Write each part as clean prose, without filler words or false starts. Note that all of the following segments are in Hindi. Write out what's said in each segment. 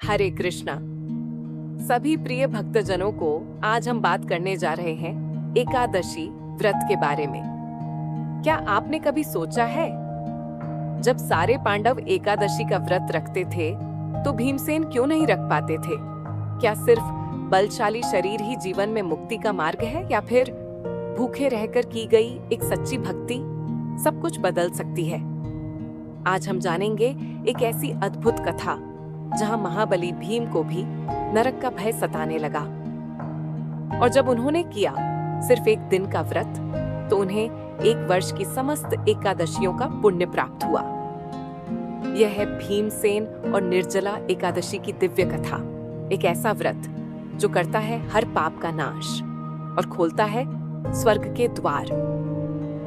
हरे कृष्णा। सभी प्रिय भक्तजनों को आज हम बात करने जा रहे हैं एकादशी व्रत के बारे में। क्या आपने कभी सोचा है, जब सारे पांडव एकादशी का व्रत रखते थे तो भीमसेन क्यों नहीं रख पाते थे? क्या सिर्फ बलशाली शरीर ही जीवन में मुक्ति का मार्ग है, या फिर भूखे रहकर की गई एक सच्ची भक्ति सब कुछ बदल सकती है? आज हम जानेंगे एक ऐसी अद्भुत कथा जहां महाबली भीम को भी नरक का भय सताने लगा, और जब उन्होंने किया सिर्फ एक दिन का व्रत तो उन्हें एक वर्ष की समस्त एकादशियों का पुण्य प्राप्त हुआ। यह है भीमसेन और निर्जला एकादशी की दिव्य कथा। एक ऐसा व्रत जो करता है हर पाप का नाश और खोलता है स्वर्ग के द्वार।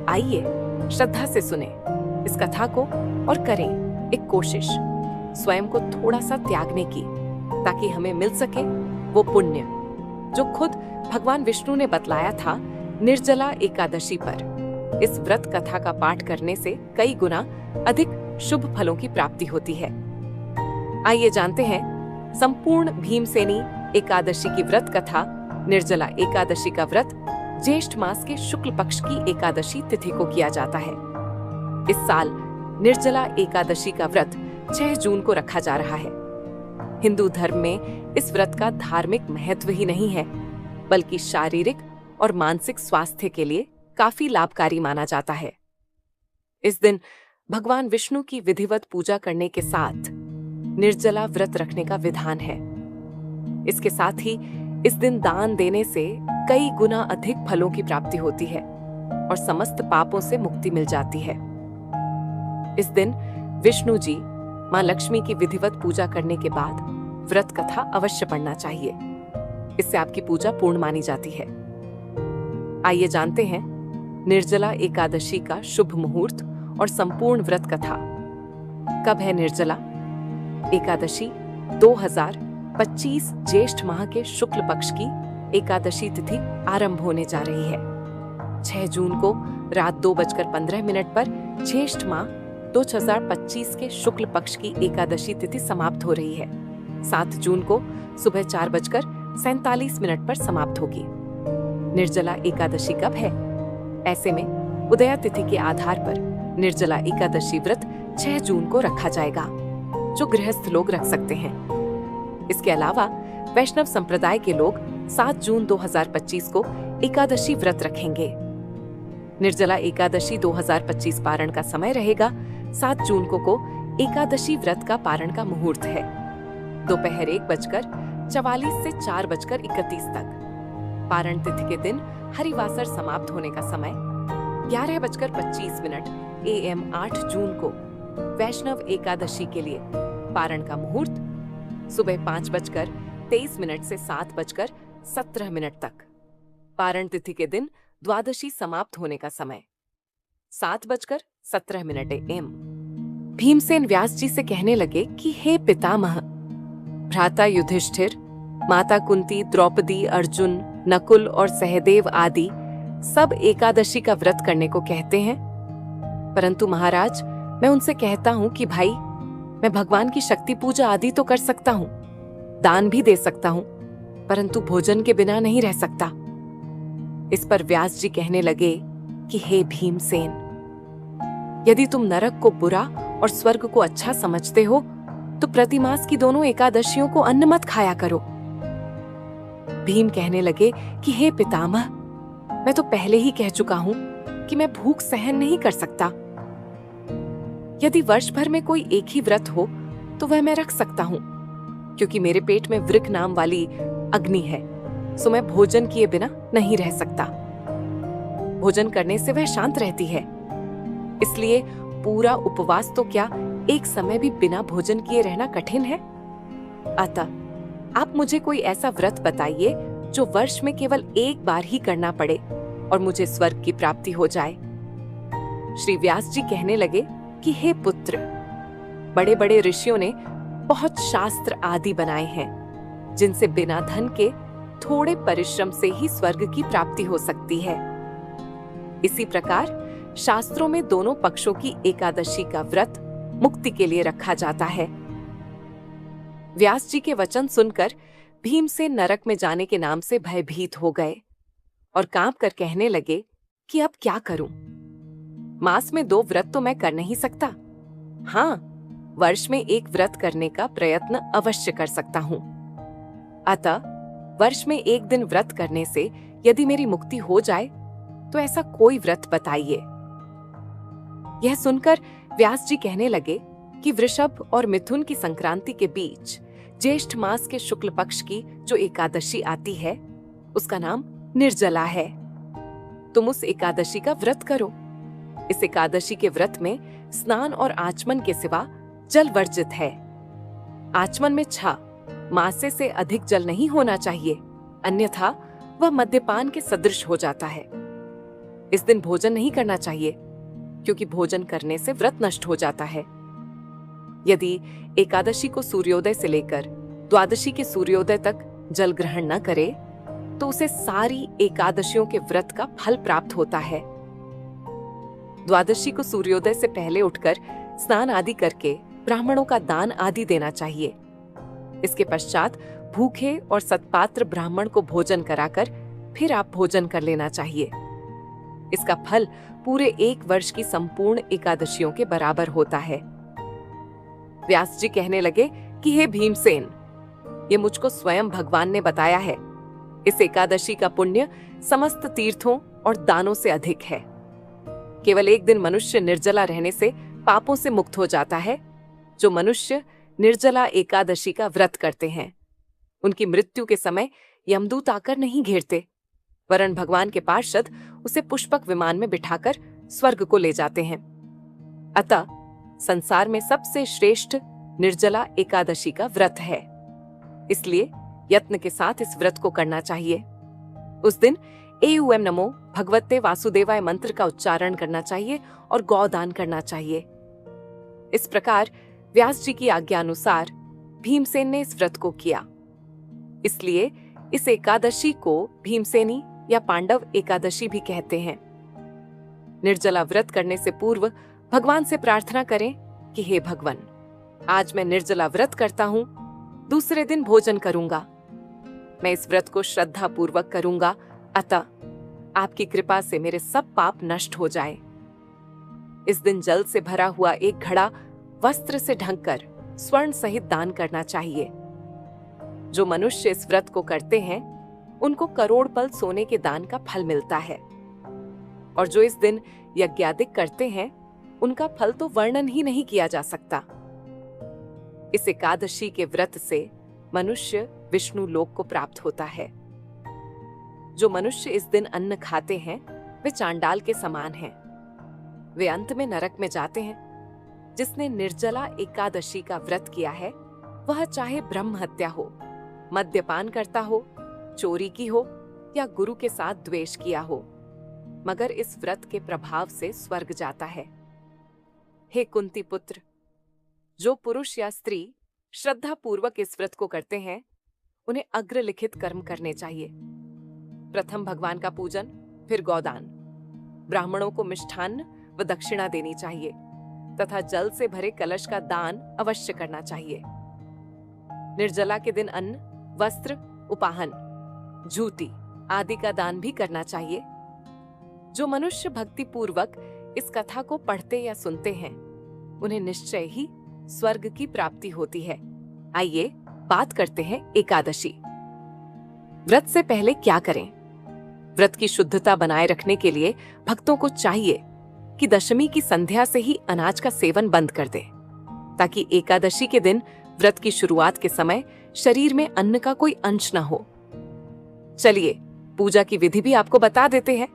आइए श्रद्धा से सुने इस कथा को और करें एक कोशिश स्वयं को थोड़ा सा त्यागने की, ताकि हमें मिल सके वो पुण्य जो खुद भगवान विष्णु ने बतलाया था निर्जला एकादशी पर। इस व्रत कथा का पाठ करने से कई गुना अधिक शुभ फलों की प्राप्ति होती है। आइए जानते हैं संपूर्ण भीमसेनी एकादशी की व्रत कथा। निर्जला एकादशी का व्रत ज्येष्ठ मास के शुक्ल पक्ष की एकादशी तिथि को किया जाता है। इस साल निर्जला एकादशी का व्रत 6 जून को रखा जा रहा है। हिंदू धर्म में इस व्रत का धार्मिक महत्व ही नहीं है, बल्कि शारीरिक और मानसिक स्वास्थ्य के लिए काफी लाभकारी माना जाता है। इस दिन भगवान विष्णु की विधिवत पूजा करने के साथ निर्जला व्रत रखने का विधान है। इसके साथ ही इस दिन दान देने से कई गुना अधिक फलों की प्राप्ति होती है और समस्त पापों से मुक्ति मिल जाती है। इस दिन विष्णु जी मां लक्ष्मी की विधिवत पूजा करने के बाद व्रत कथा अवश्य पढ़ना चाहिए। इससे आपकी पूजा पूर्ण मानी जाती है। आइए जानते हैं निर्जला एकादशी का शुभ मुहूर्त और संपूर्ण व्रत कथा। कब है निर्जला एकादशी? 2025 ज्येष्ठ माह के शुक्ल पक्ष की एकादशी तिथि आरंभ होने जा रही है। 6 जून को रात 2:15 पर ज्येष्ठ माह 2025 के शुक्ल पक्ष की एकादशी तिथि समाप्त हो रही है। 7 जून को सुबह 4:47 पर समाप्त होगी। निर्जला एकादशी कब है? ऐसे में उदया तिथि के आधार पर निर्जला एकादशी व्रत 6 जून को रखा जाएगा, जो गृहस्थ लोग रख सकते हैं। इसके अलावा वैष्णव संप्रदाय के लोग 7 जून 2025 को एकादशी व्रत रखेंगे। निर्जला एकादशी 2025 पारण का समय रहेगा 7 जून को एकादशी व्रत का पारण का मुहूर्त है दोपहर 1:44 से 4:31 तक। पारण तिथि के दिन हरिवासर समाप्त होने का समय 11:25 AM 8 जून को। वैष्णव एकादशी के लिए पारण का मुहूर्त सुबह 5:23 से 7:17 तक। पारण तिथि के दिन द्वादशी समाप्त होने का समय 7:17 AM। भीमसेन व्यास जी से कहने लगे कि हे पितामह, भ्राता युधिष्ठिर, माता कुंती, द्रौपदी, अर्जुन, नकुल और सहदेव आदि सब एकादशी का व्रत करने को कहते हैं, परंतु महाराज मैं उनसे कहता हूँ कि भाई, मैं भगवान की शक्ति पूजा आदि तो कर सकता हूँ, दान भी दे सकता हूँ, परंतु भोजन के बिना नहीं रह सकता। इस पर व्यास जी कहने लगे कि हे भीमसेन, यदि तुम नरक को बुरा और स्वर्ग को अच्छा समझते हो तो प्रतिमास की दोनों एकादशियों को अन्न मत खाया करो। भीम कहने लगे कि हे पितामह, मैं तो पहले ही कह चुका हूं कि मैं भूख सहन नहीं कर सकता। यदि वर्ष भर में कोई एक ही व्रत हो तो वह मैं रख सकता हूं, क्योंकि मेरे पेट में वृक नाम वाली अग्नि है, सो मैं भोजन किए बिना नहीं रह सकता। भोजन करने से वह शांत रहती है, इसलिए पूरा उपवास तो क्या, एक समय भी बिना भोजन किए रहना कठिन है। अतः आप मुझे कोई ऐसा व्रत बताइए जो वर्ष में केवल एक बार ही करना पड़े और मुझे स्वर्ग की प्राप्ति हो जाए। श्री व्यास जी कहने लगे कि हे पुत्र, बड़े बड़े ऋषियों ने बहुत शास्त्र आदि बनाए हैं, जिनसे बिना धन के थोड़े परिश्रम से ही स्वर्ग की प्राप्ति हो सकती है। इसी प्रकार शास्त्रों में दोनों पक्षों की एकादशी का व्रत मुक्ति के लिए रखा जाता है। व्यास जी के वचन सुनकर भीमसेन नरक में जाने के नाम से भयभीत हो गए और कांप कर कहने लगे कि अब क्या करूं? मास में 2 व्रत तो मैं कर नहीं सकता। हाँ, वर्ष में 1 व्रत करने का प्रयत्न अवश्य कर सकता हूं। अतः वर्ष में 1 दिन व्रत करने से यदि मेरी मुक्ति हो जाए तो ऐसा कोई व्रत बताइए। यह सुनकर व्यास जी कहने लगे कि वृषभ और मिथुन की संक्रांति के बीच ज्येष्ठ मास के शुक्ल पक्ष की जो एकादशी आती है उसका नाम निर्जला है। तुम उस एकादशी का व्रत करो। इस एकादशी के व्रत में स्नान और आचमन के सिवा जल वर्जित है। आचमन में 6 मासे से अधिक जल नहीं होना चाहिए, अन्यथा वह मद्यपान के सदृश हो जाता है। इस दिन भोजन नहीं करना चाहिए, क्योंकि भोजन करने से व्रत नष्ट हो जाता है। यदि एकादशी को सूर्योदय से लेकर द्वादशी के सूर्योदय तक जल ग्रहण न करे तो उसे सारी एकादशियों के व्रत का फल प्राप्त होता है। द्वादशी को सूर्योदय से पहले उठकर स्नान आदि करके ब्राह्मणों का दान आदि देना चाहिए। इसके पश्चात भूखे और सत्पात्र ब्राह्मण को भोजन कराकर फिर आप भोजन कर लेना चाहिए। इसका फल पूरे 1 वर्ष की संपूर्ण एकादशियों के बराबर होता है। व्यास जी कहने लगे कि हे भीमसेन, ये मुझको स्वयं भगवान ने बताया है। इस एकादशी का पुण्य समस्त तीर्थों और दानों से अधिक है। केवल 1 दिन मनुष्य निर्जला रहने से पापों से मुक्त हो जाता है। जो मनुष्य निर्जला एकादशी का व्रत करते हैं उनकी मृत्यु के समय यमदूत आकर नहीं घेरते, वरन भगवान के पार्षद उसे पुष्पक विमान में बिठाकर स्वर्ग को ले जाते हैं। अतः संसार में सबसे श्रेष्ठ निर्जला एकादशी का व्रत है। इसलिए यत्न के साथ इस व्रत को करना चाहिए। उस दिन एयूएम नमो भगवते वासुदेवाय मंत्र का उच्चारण करना चाहिए और गौदान करना चाहिए। इस प्रकार व्यास जी की आज्ञा अनुसार भीमसेन ने इस व्रत को किया। इसलिए इस एकादशी को भीमसेनी या पांडव एकादशी भी कहते हैं। निर्जला व्रत करने से पूर्व भगवान से प्रार्थना करें कि हे भगवान, आज मैं निर्जला व्रत करता हूं, दूसरे दिन भोजन करूंगा। मैं इस व्रत को श्रद्धा पूर्वक करूंगा, अतः आपकी कृपा से मेरे सब पाप नष्ट हो जाए। इस दिन जल से भरा हुआ 1 घड़ा वस्त्र से ढककर स्वर्ण सहित दान करना चाहिए। जो मनुष्य इस व्रत को करते हैं उनको करोड़पल सोने के दान का फल मिलता है, और जो इस दिन यज्ञादिक करते हैं उनका फल तो वर्णन ही नहीं किया जा सकता। इस एकादशी के व्रत से मनुष्य विष्णु लोक को प्राप्त होता है। जो मनुष्य इस दिन अन्न खाते हैं वे चांडाल के समान हैं। वे अंत में नरक में जाते हैं। जिसने निर्जला एकादशी का व्रत किया है वह चाहे ब्रह्म हत्या हो, मद्यपान करता हो, चोरी की हो या गुरु के साथ द्वेष किया हो, मगर इस व्रत के प्रभाव से स्वर्ग जाता है। हे कुंती पुत्र, जो पुरुष या स्त्री श्रद्धा पूर्वक इस व्रत को करते हैं उन्हें अग्रलिखित कर्म करने चाहिए। प्रथम भगवान का पूजन, फिर गौदान, ब्राह्मणों को मिष्ठान्न व दक्षिणा देनी चाहिए तथा जल से भरे कलश का दान अवश्य करना चाहिए। निर्जला के दिन अन्न, वस्त्र, उपाहन, जूती आदि का दान भी करना चाहिए। जो मनुष्य भक्ति पूर्वक इस कथा को पढ़ते या सुनते हैं उन्हें निश्चय ही स्वर्ग की प्राप्ति होती है। आइए बात करते हैं एकादशी। व्रत से पहले क्या करें? व्रत की शुद्धता बनाए रखने के लिए भक्तों को चाहिए कि दशमी की संध्या से ही अनाज का सेवन बंद कर दें, ताकि एकादशी के दिन व्रत की शुरुआत के समय शरीर में अन्न का कोई अंश न हो। चलिए पूजा की विधि भी आपको बता देते हैं।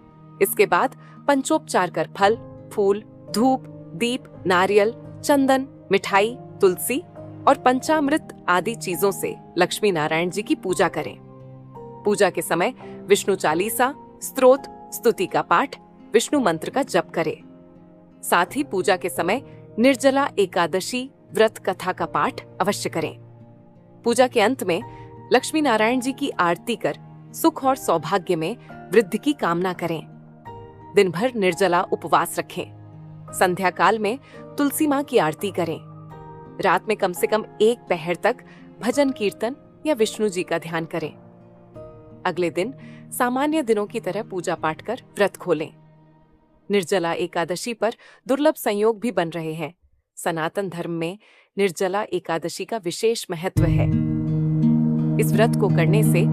इसके बाद पंचोपचार कर फल, फूल, धूप, दीप, नारियल, चंदन, मिठाई, तुलसी और पंचामृत आदि चीजों से लक्ष्मी नारायण जी की पूजा करें। पूजा के समय विष्णु चालीसा, स्तोत्र, स्तुति का पाठ, विष्णु मंत्र का जप करें। साथ ही पूजा के समय निर्जला एकादशी व्रत कथा का पाठ अवश्य करें। पूजा के अंत में लक्ष्मी नारायण जी की आरती कर सुख और सौभाग्य में वृद्धि की कामना करें। दिन भर निर्जला उपवास रखें। संध्या काल में तुलसी मां की आरती करें। रात में कम से कम 1 पहर तक भजन कीर्तन या विष्णु जी का ध्यान करें। अगले दिन सामान्य दिनों की तरह पूजा पाठ कर व्रत खोलें। निर्जला एकादशी पर दुर्लभ संयोग भी बन रहे हैं। सनातन धर्म में निर्जला एकादशी का विशेष महत्व है। इस व्रत को करने से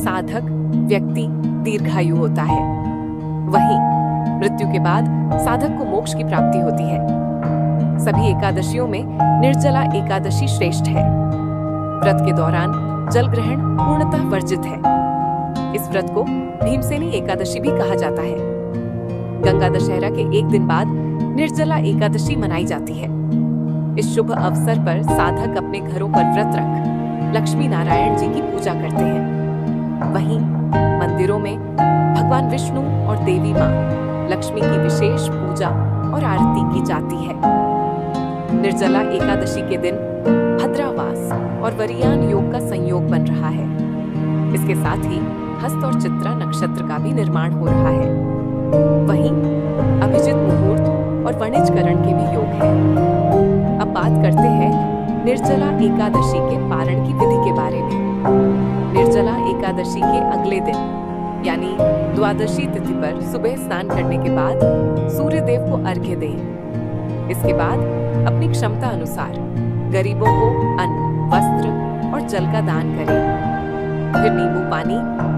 साधक व्यक्ति दीर्घायु होता है। वहीं मृत्यु के बाद साधक को मोक्ष की प्राप्ति होती है। सभी एकादशियों में निर्जला एकादशी श्रेष्ठ है। व्रत के दौरान जल ग्रहण पूर्णतः वर्जित है। इस व्रत को भीमसेनी एकादशी भी कहा जाता है। गंगा दशहरा के एक दिन बाद निर्जला एकादशी मनाई जाती है। इस शुभ अवसर पर साधक अपने घरों पर व्रत रख लक्ष्मी नारायण जी की पूजा करते हैं। वहीं मंदिरों में भगवान विष्णु और देवी मां लक्ष्मी की विशेष पूजा और आरती की जाती है। निर्जला एकादशी के दिन भद्रावास और वरियान योग का संयोग बन रहा है। इसके साथ ही हस्त और चित्रा नक्षत्र का भी निर्माण हो रहा है। वहीं अभिजित मुहूर्त और वणिजकरण के भी योग है। अब बात करते हैं निर्जला एकादशी के पारण की विधि के बारे में। निर्जला एकादशी के अगले दिन यानी द्वादशी तिथि पर सुबह स्नान करने के बाद सूर्य देव को अर्घ्य दें। इसके बाद अपनी क्षमता अनुसार गरीबों को अन्न, वस्त्र और जल का दान करें। फिर नींबू पानी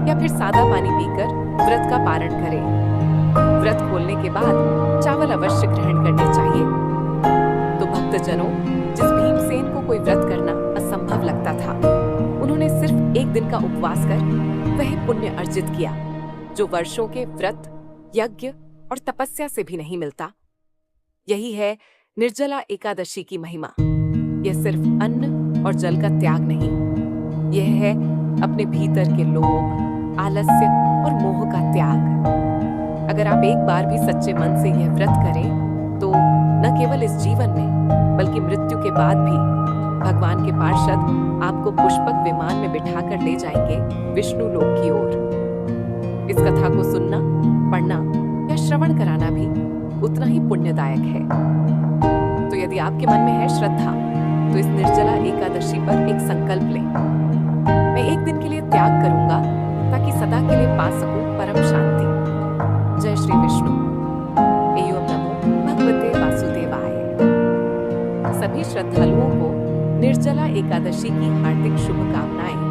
या फिर सादा पानी पीकर व्रत का पारण करें। व्रत खोलने के बाद चावल अवश्य ग्रहण करने चाहिए। तो भक्तजनों, जिस भीमसेन को कोई व्रत करना असंभव लगता था, उन्होंने सिर्फ एक दिन का उपवास कर वह पुण्य अर्जित किया जो वर्षों के व्रत, यज्ञ और तपस्या से भी नहीं मिलता। यही है निर्जला एकादशी की महिमा। यह सिर्फ अन्न और जल का त्याग नहीं, यह है अपने भीतर के लोभ, आलस्य और मोह का त्याग। अगर आप एक बार भी सच्चे मन से यह व्रत करें तो न केवल इस जीवन में बल्कि मृत्यु के बाद भी भगवान के पार्षद आपको पुष्पक विमान में बिठाकर ले जाएंगे विष्णु लोक की ओर। इस कथा को सुनना, पढ़ना या श्रवण कराना भी उतना ही पुण्यदायक है। तो यदि आपके मन में है श्रद्धा तो इस निर्जला एकादशी पर एक संकल्प लें। मैं एक दिन के लिए त्याग करूंगा ताकि सदा के लिए पा सकूं परम शांति। जय श्री विष्णु। एवं नमो भगवते वासुदेवाय। सभी श्रद्धालुओं को निर्जला एकादशी की हार्दिक शुभकामनाएं।